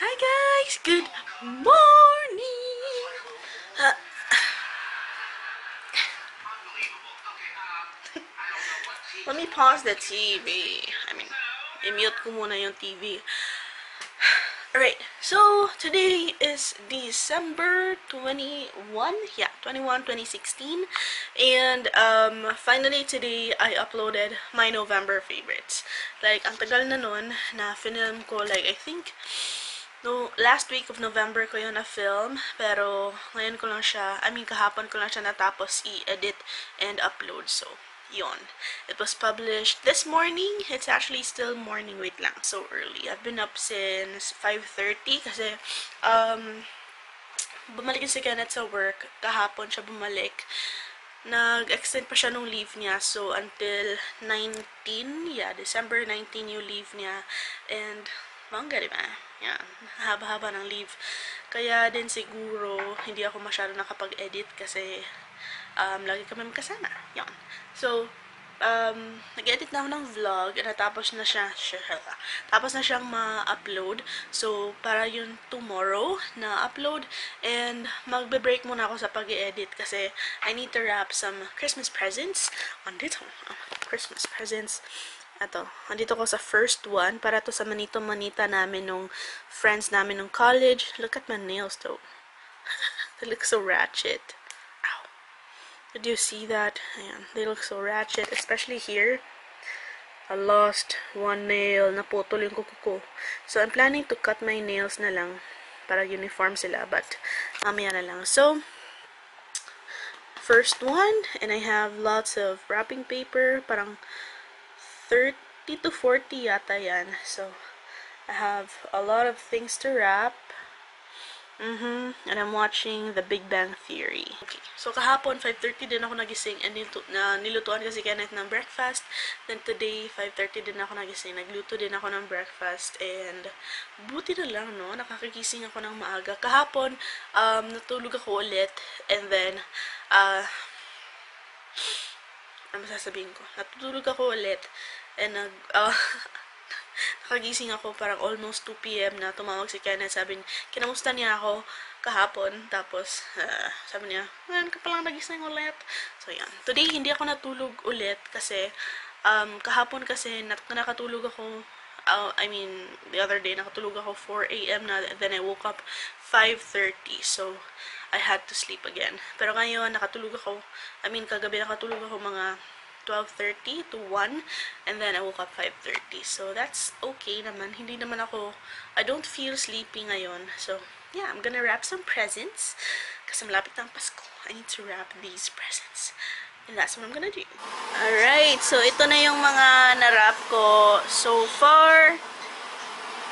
Hi guys, good morning. Uh, Let me pause the TV. I-mute ko muna yung TV. Alright, so today is December 21, yeah, 21, 2016, and finally today I uploaded my November favorites. Like, ang tagal na nun na film ko, like, I think, no, last week of November ko yun na-film, pero ngayon ko lang siya, kahapon ko lang siya natapos i-edit and upload, so yon. It was published this morning. It's actually still morning. Wait lang. So early. I've been up since 5:30 kasi bumalik si Kenneth sa work. Kahapon siya bumalik. Nag-extend pa siya nung leave niya. So until 19, yeah, December 19 yung leave niya. And mangga, diba? Yan. Haba-haba ng leave. Kaya din siguro hindi ako masyado nakapag-edit kasi lagi kami magkasama. Yan. So, nag-edit na ako ng vlog, tapos na siyang ma-upload. So, para yun tomorrow na upload, and magbe-break muna ako sa pag-edit kasi I need to wrap some Christmas presents. Christmas presents. Andito ko sa first one, para to sa manito-manita namin nung friends namin nung college. Look at my nails though. They look so ratchet. Did you see that? Ayan, they look so ratchet, especially here. I lost one nail, naputol yung kuko ko. So, I'm planning to cut my nails na lang para uniform sila, but mamaya na lang. So, first one, and I have lots of wrapping paper, parang 30 to 40 yata yan. So, I have a lot of things to wrap. And I'm watching The Big Bang Theory. Okay, so kahapon 5:30 din ako nagising and nilutuan kasi Kenneth ng breakfast. Then today 5:30 din ako nagising, nagluto din ako ng breakfast, and buti na lang, no, nakakagising ako ng maaga. Kahapon natulog ako ulit, and then ano sasabihin ko? Natutulog ako ulit and nakagising ako parang almost 2 p.m. na tumawag si Kenneth. Sabi niya, kinamusta niya ako kahapon. Tapos, sabi niya, ngayon ka palang nagising ulit. So, yan. Today, hindi ako natulog ulit kasi, kahapon kasi, nakatulog ako, the other day, nakatulog ako 4 a.m. na, then I woke up 5:30. So, I had to sleep again. Pero ngayon, kagabi nakatulog ako mga 12:30 to 1, and then I woke up 5:30. So, that's okay naman. I don't feel sleepy ngayon. So, yeah, I'm gonna wrap some presents. Kasi malapit na ang Pasko. I need to wrap these presents. And that's what I'm gonna do. Alright, so ito na yung mga na-wrap ko so far.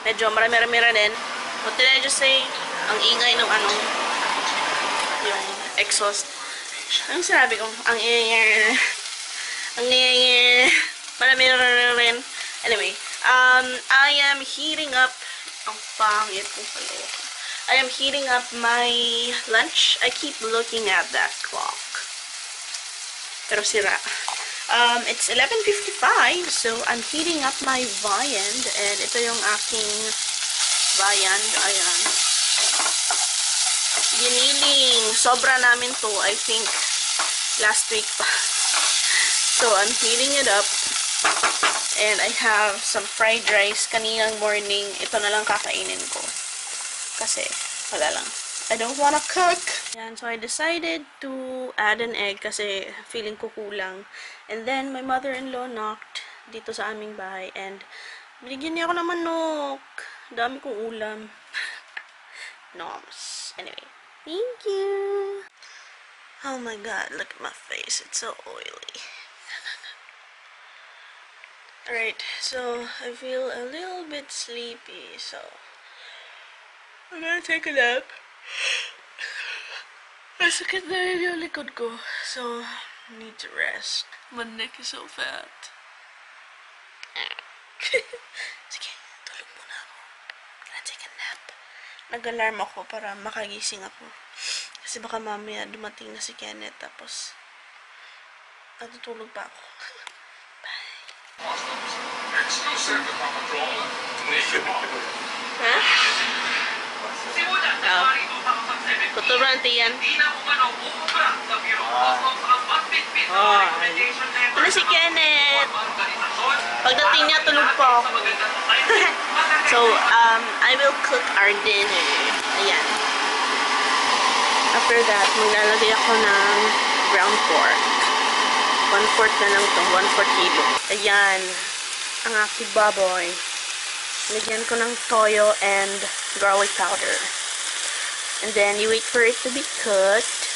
Medyo marami-rami rin. What did I just say? Ang ingay ng yung exhaust. Anong sinabi ko? Ang ingay. Marami rin. Anyway, I am heating up, ang pangit kong kaloka. I am heating up my lunch. I keep looking at that clock. Pero sira. It's 11:55, so I'm heating up my viand, and ito yung aking viand. Ayan. Giniling. Sobra namin to, I think, last week pa. So, I'm heating it up. And I have some fried rice kaninang morning. Ito na lang kakainin ko. Kasi, wala lang. I don't wanna cook. Yan, so I decided to add an egg kasi feeling ko kulang. And then, my mother-in-law knocked dito sa aming bahay. And, binigyan niya ako ng manok. Dami kong ulam. Noms. Anyway, thank you. Oh my god, look at my face. It's so oily. Alright, so I feel a little bit sleepy, so I'm gonna take a nap. Masakit na rin yung likod ko, so I need to rest. My neck is so fat. Sige, tulog muna ako. I'm gonna take a nap. Nag-alarm ako para makagising ako. Kasi baka mamaya dumating na si Kenneth, tapos natutulog pa ako. Huh? Sobrante yan. Ano si Kenneth? Pagdating niya, tulog pa ako. So, I will cook our dinner. Ayan. After that, maglalagay ako ng ground pork. 1/4 na lang ito. 1/4 kilo. Ayan. Ang aking baboy. Lagyan ko ng toyo and garlic powder. And then, you wait for it to be cooked.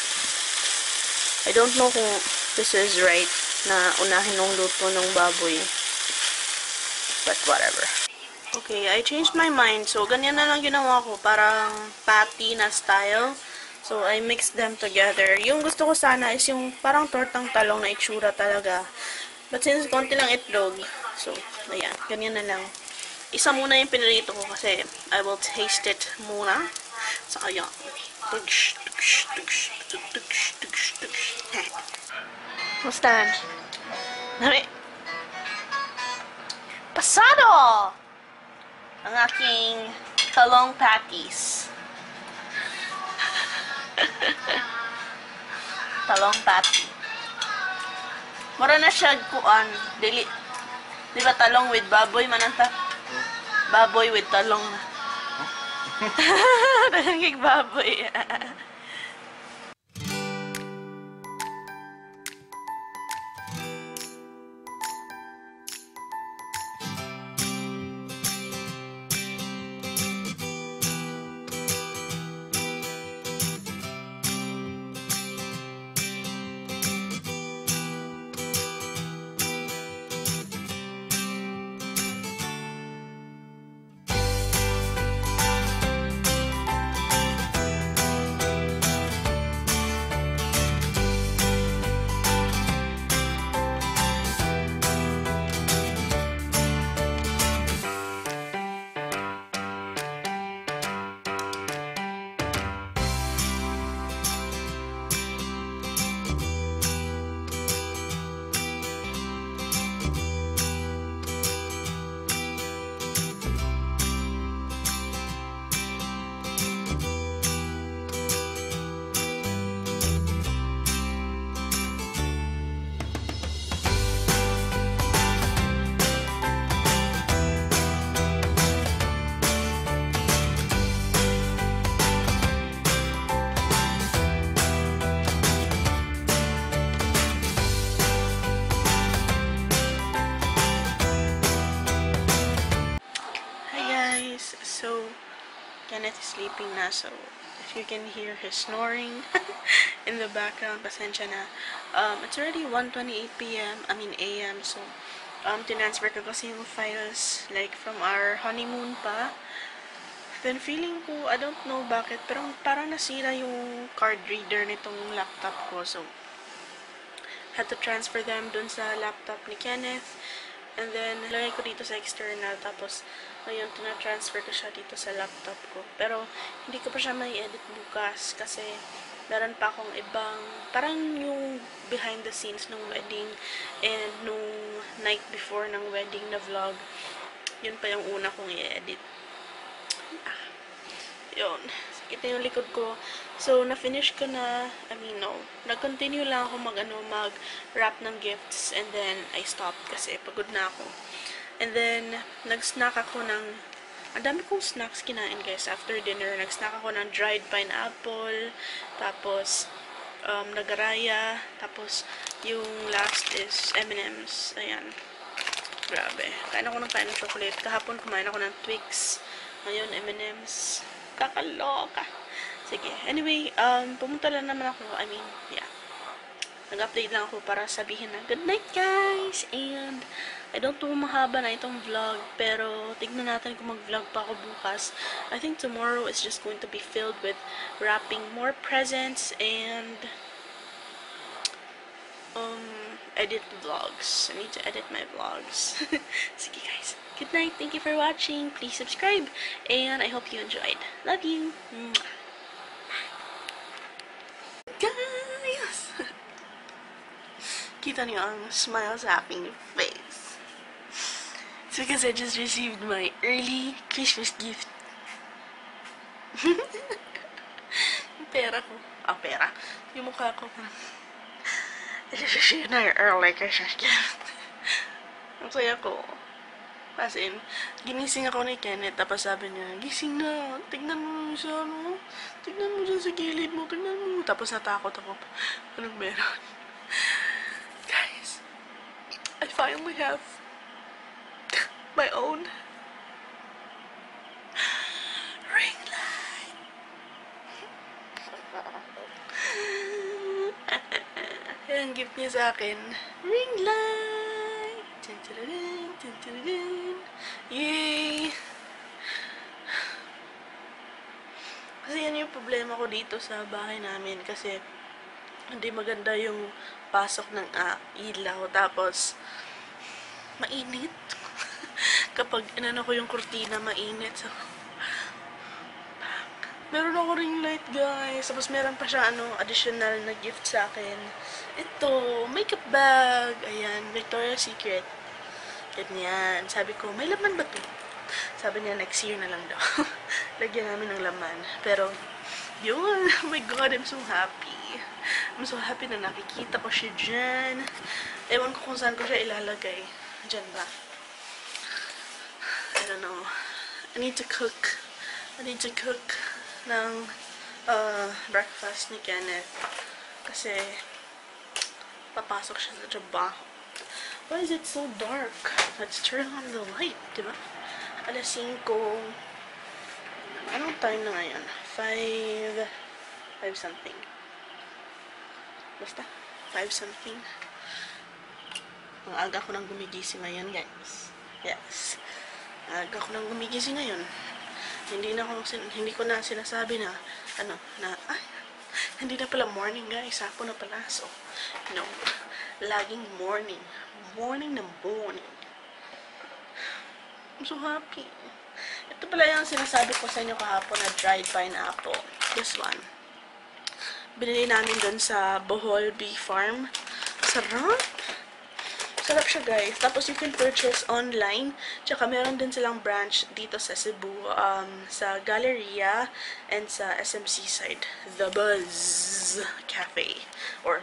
I don't know kung this is right na unahin ng luto ng baboy. But whatever. Okay, I changed my mind. So, ganyan na lang ginawa ko. Parang patty na style. So, I mixed them together. Yung gusto ko sana is yung parang tortang talong na itsura talaga. But since konti lang itlog, so, ayan. Ganyan na lang. Isa muna yung pinirito ko kasi I will taste it muna. Saka yan. Musta? Dami. Pasado! Ang aking talong patties. Talong patty. Mura na siya kuan. Dili. Di ba talong with baboy mananta? Baboy with talong na. Talong baboy. So, Kenneth is sleeping na, so if you can hear his snoring in the background, pasensya na. It's already 1:28 p.m. AM, so tinransfer ko kasi yung files like from our honeymoon pa. Then feeling ko, I don't know bakit, pero parang nasira yung card reader nitong laptop ko, so had to transfer them dun sa laptop ni Kenneth. And then, lagay ko dito sa external. Tapos, ngayon, tina-transfer ko siya dito sa laptop ko. Pero, hindi ko pa siya may edit bukas. Kasi, meron pa akong ibang, parang yung behind the scenes ng wedding and nung night before ng wedding na vlog. Yun pa yung una kong i-edit. Yun. Ito yung likod ko. So, na-finish ko na, nag-continue lang ako mag-wrap ng gifts, and then, I stopped kasi pagod na ako. And then, nag-snack ako ng, ang dami kong snacks kinain, guys, after dinner. Nag-snack ako ng dried pineapple, tapos, nagaraya, tapos, yung last is M&M's. Ayan. Grabe. Kain ako ng chocolate. Kahapon, kumain ako ng Twix. Ngayon, M&M's. Kakaloka. Sige. Anyway, pumunta lang naman ako. Nag-update lang ako para sabihin na, good night, guys! And, I don't know mahaba na itong vlog, pero tignan natin kung mag-vlog pa ako bukas. I think tomorrow is just going to be filled with wrapping more presents and, edit vlogs. I need to edit my vlogs. Sige, guys. Good night. Thank you for watching. Please subscribe. And I hope you enjoyed. Love you. Guys! Kita niyo ang smile sa aking face. It's because I just received my early Christmas gift. pera ko. Pera. Yung mukha ko parang, na early kasi ang saya ko. As in, ginising ako ni Kenneth, tapos sabi niya, gising na, tignan mo sa ano, tignan mo dyan sa gilid mo, tignan mo. Tapos natakot ako, anong meron? Guys, I finally have my own ring light. Yan, gift niya sa akin, ring light. Tintirin, tintirin. Yay! Kasi yan yung problema ko dito sa bahay namin. Kasi hindi maganda yung pasok ng ilaw. Tapos, mainit. Kapag inano ko yung kurtina, mainit. So, meron ako ring light, guys. Tapos meron pa siya additional na gift sa akin. Ito, makeup bag. Ayan, Victoria's Secret. Ganyan. Sabi ko, may laman ba to? Sabi niya, next year na lang daw. Lagyan namin ng laman. Pero, yun. Oh my God, I'm so happy. I'm so happy na nakikita ko siya dyan. Ewan ko kung saan ko siya ilalagay. Dyan ba? I don't know. I need to cook. I need to cook ng breakfast ni Kenneth. Kasi, papasok siya sa trabaho. Why is it so dark? Let's turn on the light, diba? Alas 5. Anong time na ngayon? 5 something. Basta, 5 something. Ang aga ko nang gumigising ngayon, guys. Yes. Aga ko nang gumigising ngayon. Hindi ko na sinasabi na, hindi na pala morning, guys. Hapon na pala. So, laging morning. Morning na morning. I'm so happy. Ito pala yung sinasabi ko sa inyo kahapon na dried pineapple. This one. Binili namin dun sa Bohol Bee Farm. Sarap! Sarap siya, guys. Tapos you can purchase online. Tsaka meron din silang branch dito sa Cebu. Sa Galleria and sa SMC side. The Buzz Cafe. Or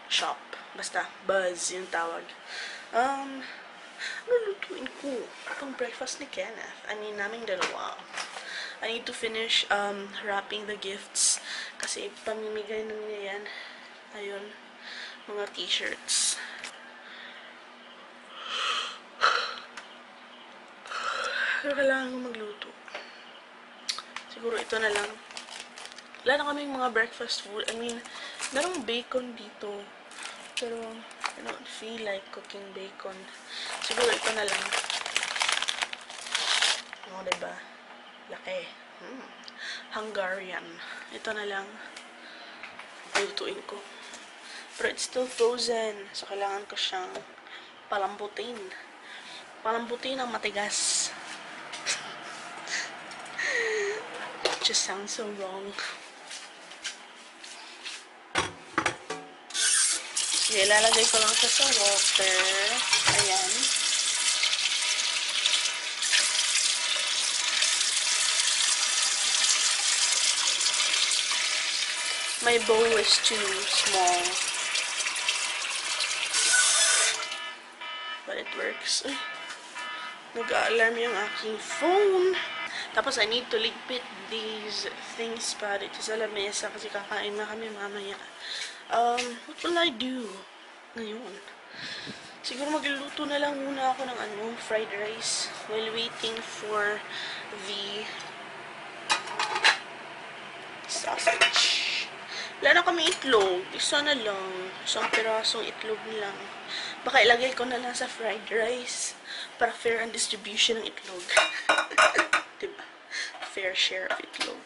shop. Basta, Buzz yung tawag. Ano lutuin ko? Pang breakfast ni Kenneth. Naming dalawa. I need to finish wrapping the gifts. Kasi pamimigay na niya yan. Ayun. Mga t-shirts. Pero kailangan ko magluto. Siguro ito na lang. Wala na kaming mga breakfast food. Merong bacon dito. Pero, I don't feel like cooking bacon. Siguro ito na lang. Diba? Laki. Hungarian. Ito na lang. Lutuin ko. Pero it's still frozen. So, kailangan ko siyang palambutin. Palambutin ang matigas. It just sounds so wrong. Okay, ilalagay ko lang siya sa water. Ayan. My bowl is too small. But it works. Nag-alarm yung aking phone. Tapos, I need to ligpit these things pa dito sa lamesa kasi kakain na kami mamaya. What will I do ngayon? Siguro magluluto na lang muna ako ng fried rice while waiting for the sausage. Wala na kami itlog. Isa na lang. Isang pirasong itlog lang. Baka ilagay ko na lang sa fried rice para fair ang distribution ng itlog. Diba? Fair share of itlog.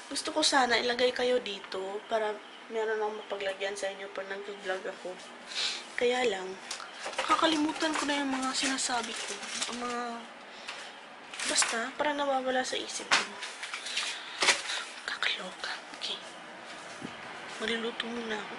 Gusto ko sana ilagay kayo dito para meron akong mapaglagyan sa inyo pag nag-vlog ako. Kaya lang, kakalimutan ko na yung mga sinasabi ko. Ang mga, basta, parang nawawala sa isip ko. Kakaloka. Okay. Maluluto muna ako.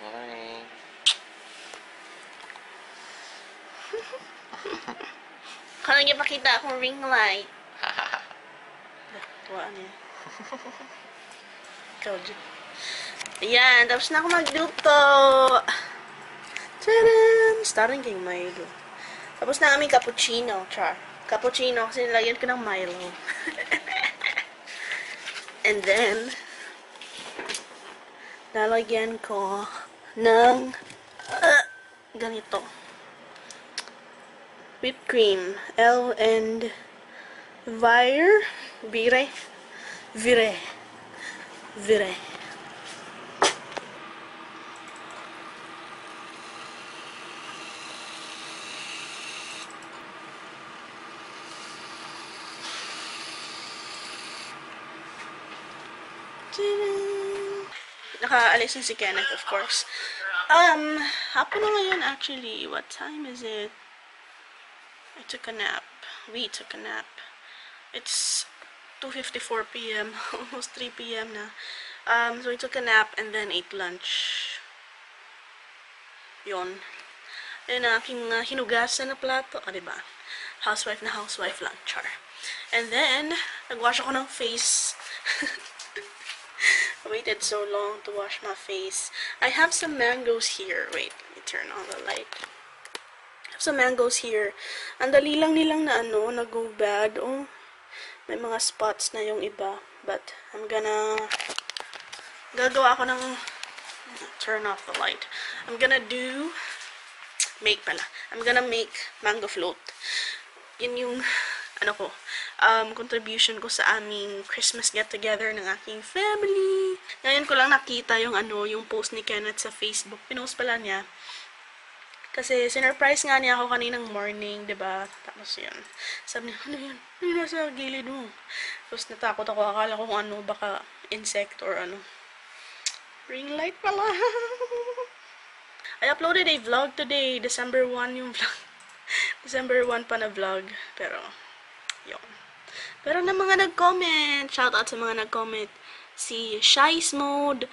Morning. Kung nang ipakita akong ring light. Tuwaan niya. Ikaw, Jun. Ayan, tapos na ako magluto. Tadam! Starting king Milo. Tapos na aming cappuccino, char. Cappuccino kasi nilagyan ko ng Milo. And then, lalagyan ko ng ganito. Whipped cream. L and Vire. Vire. Nakaalis na si Kenneth, of course. Hapon na ngayon actually. What time is it? I took a nap. We took a nap. It's 2:54 p.m. Almost 3 p.m. na. So we took a nap and then ate lunch. Yon. Yun na aking hinugasan na plato. Diba? Housewife na housewife lang. Char. And then, nagwash ako ng face. I waited so long to wash my face. I have some mangoes here. Wait, let me turn on the light. I have some mangoes here. Ang dali lang nilang na go bad. Oh, may mga spots na yung iba. But, gagawa ako ng, turn off the light. I'm gonna make mango float. Yun yung, contribution ko sa aming Christmas get-together ng aking family. Ngayon ko lang nakita yung yung post ni Kenneth sa Facebook. Pinost pala niya. Kasi sinurprise nga niya ako kaninang morning, 'di ba? Tapos yun. Sabi niya, ano yun? Ano yun nasa gilid mo? Tapos natakot ako. Akala ko kung baka insect or ring light pala. I uploaded a vlog today. December 1 yung vlog. December 1 pa na vlog. Pero, yun. Pero na mga nag-comment. Shoutout sa mga nag-comment. Si Shice Mode.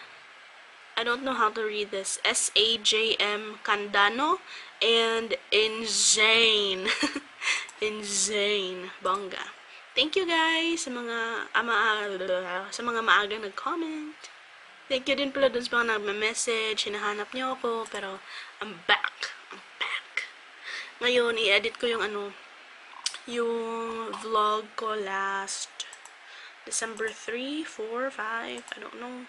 I don't know how to read this. S-A-J-M Candano. And Insane. Insane. Bongga. Thank you guys sa mga maagang nag-comment. Thank you din pala dun sa mga nagme-message. Hinahanap niyo ako. Pero, I'm back. Ngayon, i-edit ko yung yung vlog ko last December 3, 4, 5, I don't know.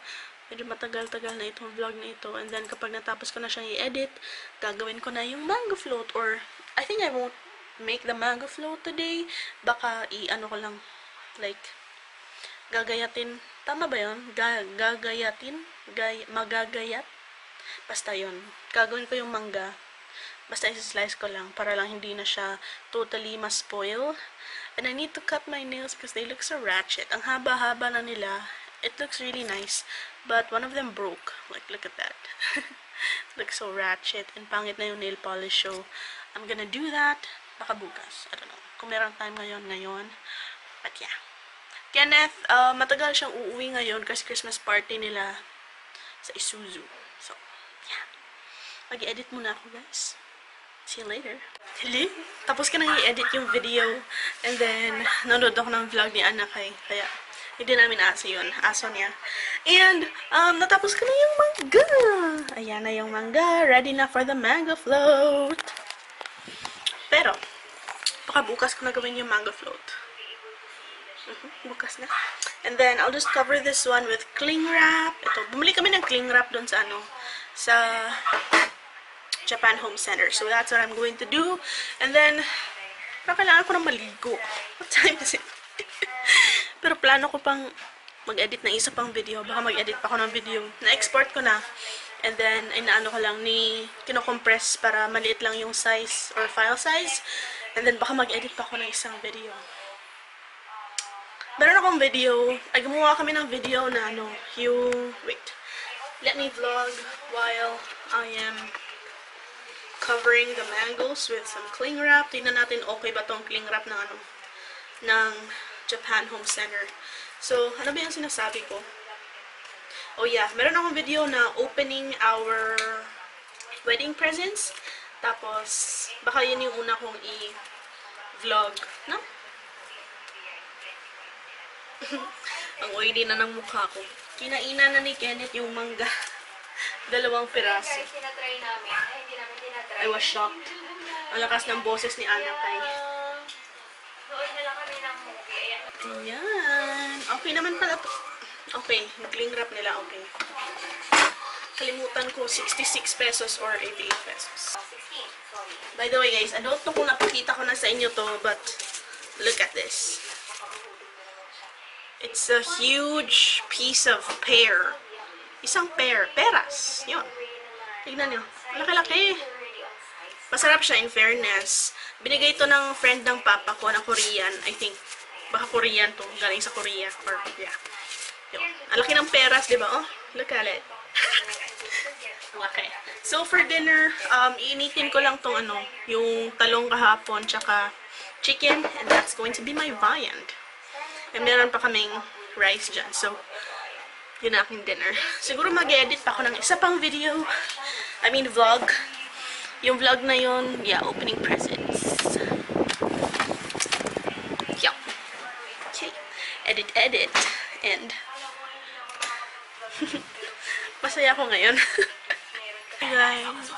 Medyo matagal-tagal na itong vlog na ito. And then, kapag natapos ko na siyang i-edit, gagawin ko na yung mango float. Or, I think I won't make the mango float today. Baka ko lang, like, gagayatin. Tama ba yun? Gagayatin? Magagayat? Basta yun. Gagawin ko yung mangga. Basta isa-slice ko lang para lang hindi na siya totally ma-spoil. And I need to cut my nails because they look so ratchet. Ang haba-haba na nila. It looks really nice. But one of them broke. Like, look at that. Looks so ratchet. And pangit na yung nail polish. So, I'm gonna do that. Baka bukas. I don't know. Kung meron time ngayon. But yeah. Kenneth, matagal siyang uuwi ngayon kasi Christmas party nila sa Isuzu. So, yeah. Mag-edit muna ako, guys. See you later. Hello? Tapos ka nang i-edit yung video. And then, nanood ako ng vlog ni anak kaya hindi namin aso yun. Aso niya. And, natapos ko na yung mangga. Ayan na yung mangga. Ready na for the mango float. Pero, baka bukas ko na gawin yung mango float. Bukas na. And then, I'll just cover this one with cling wrap. Ito, bumili kami ng cling wrap dun sa sa Japan Home Center. So, that's what I'm going to do. And then, kailangan ko na maligo. What time is it? Pero plano ko pang mag-edit ng isa pang video. Baka mag-edit pa ako ng video. Na-export ko na. And then, ko lang kino-compress para maliit lang yung size or file size. And then, baka mag-edit pa ako ng isang video. Meron akong video. Gumawa kami ng video na wait. Let me vlog while I am covering the mangoes with some cling wrap. Tingnan natin okay ba tong cling wrap ng Japan Home Center. So, ano ba yung sinasabi ko? Oh yeah, meron akong video na opening our wedding presents. Tapos, baka yun yung una kong i-vlog, no? Ang oily na ng mukha ko. Kinainan na ni Kenneth yung mangga. 2 piraso. Tinatry namin. Ay, hindi namin tinatry. I was shocked. Ang lakas ng boses ni Ana kay. Noon na lang kami ng movie. Ayan. Ayan. Okay naman pala to. Okay. Yung cling wrap nila, okay. Kalimutan ko, 66 pesos or 88 pesos. 16, sorry. By the way guys, I don't know kung napakita ko na sa inyo to, but look at this. It's a huge piece of pear. Isang pear. Peras. Yun. Tignan nyo. Laki-laki. Masarap siya in fairness. Binigay to ng friend ng papa ko na Korean. I think, baka Korean to. Galing sa Korea. Or, yeah. Yun. Ang laki ng peras, di ba? Oh, look at it. Okay. So, for dinner, iinitin ko lang tong ano, yung talong kahapon, tsaka chicken, and that's going to be my viand. And meron pa kaming rice dyan. So, yun na aking dinner. Siguro mag-edit pa ako ng isa pang video. I mean, vlog. Yung vlog na yun, yeah, opening presents. Yeah. Okay. Edit. And, masaya ako ngayon. Guys.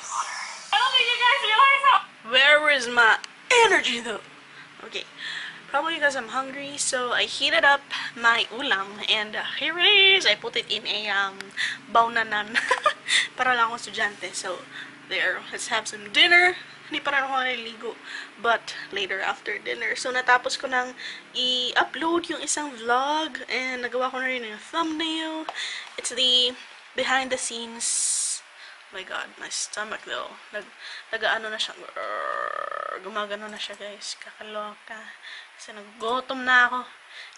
Where is my energy though? Okay. Probably because I'm hungry, so I heated up my ulam, and here it is. I put it in a baunanan para lang ako estudyante. So there, let's have some dinner. Hindi pa rin ako naliligo, but later after dinner. So natapos ko nang i-upload yung isang vlog, and nagawa ko na rin yung thumbnail. It's the behind the scenes. Oh my god, my stomach though. Nag-ano na siya. Gumagano na siya, guys. Kakaloka. Kasi naggutom na ako.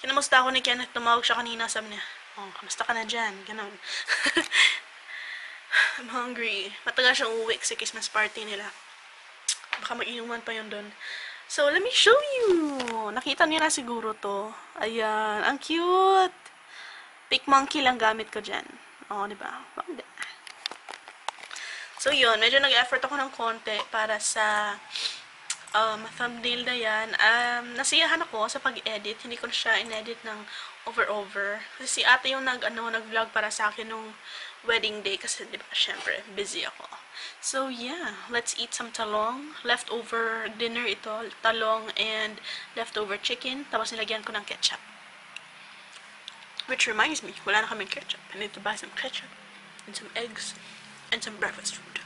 Kinamusta ako ni Kenneth. Tumawag siya kanina. Sabi niya, oh, kamusta ka na dyan? Ganon. I'm hungry. Matagal siyang uwi kasi Christmas party nila. Baka mag-inuman pa yun doon. So, let me show you. Nakita niyo na siguro to. Ayan. Ang cute. Pick monkey lang gamit ko dyan. Oh, diba? Maganda. So, yun. Medyo nag-effort ako ng konti para sa thumbnail na yan. Nasiyahan ako sa pag-edit. Hindi ko siya in-edit ng over-over. Kasi si ate yung nag-vlog para sa akin nung wedding day. Kasi, di ba, syempre, busy ako. So, yeah. Let's eat some talong. Leftover dinner ito. Talong and leftover chicken. Tapos nilagyan ko ng ketchup. Which reminds me, wala na kaming ketchup. I need to buy some ketchup and some eggs and some breakfast food.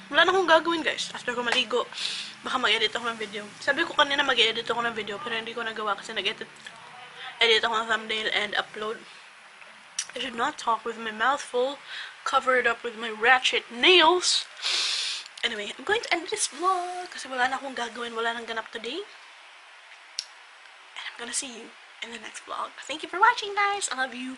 Wala na akong gagawin, guys. After ko maligo, baka mag-edit ako ng video. Sabi ko kanina mag-edit ako ng video, pero hindi ko nagawa kasi nag-edit ako ng thumbnail and upload. I should not talk with my mouth full, covered up with my ratchet nails. Anyway, I'm going to end this vlog kasi wala na akong gagawin, wala nang ganap today. And I'm gonna see you in the next vlog. Thank you for watching, guys. I love you.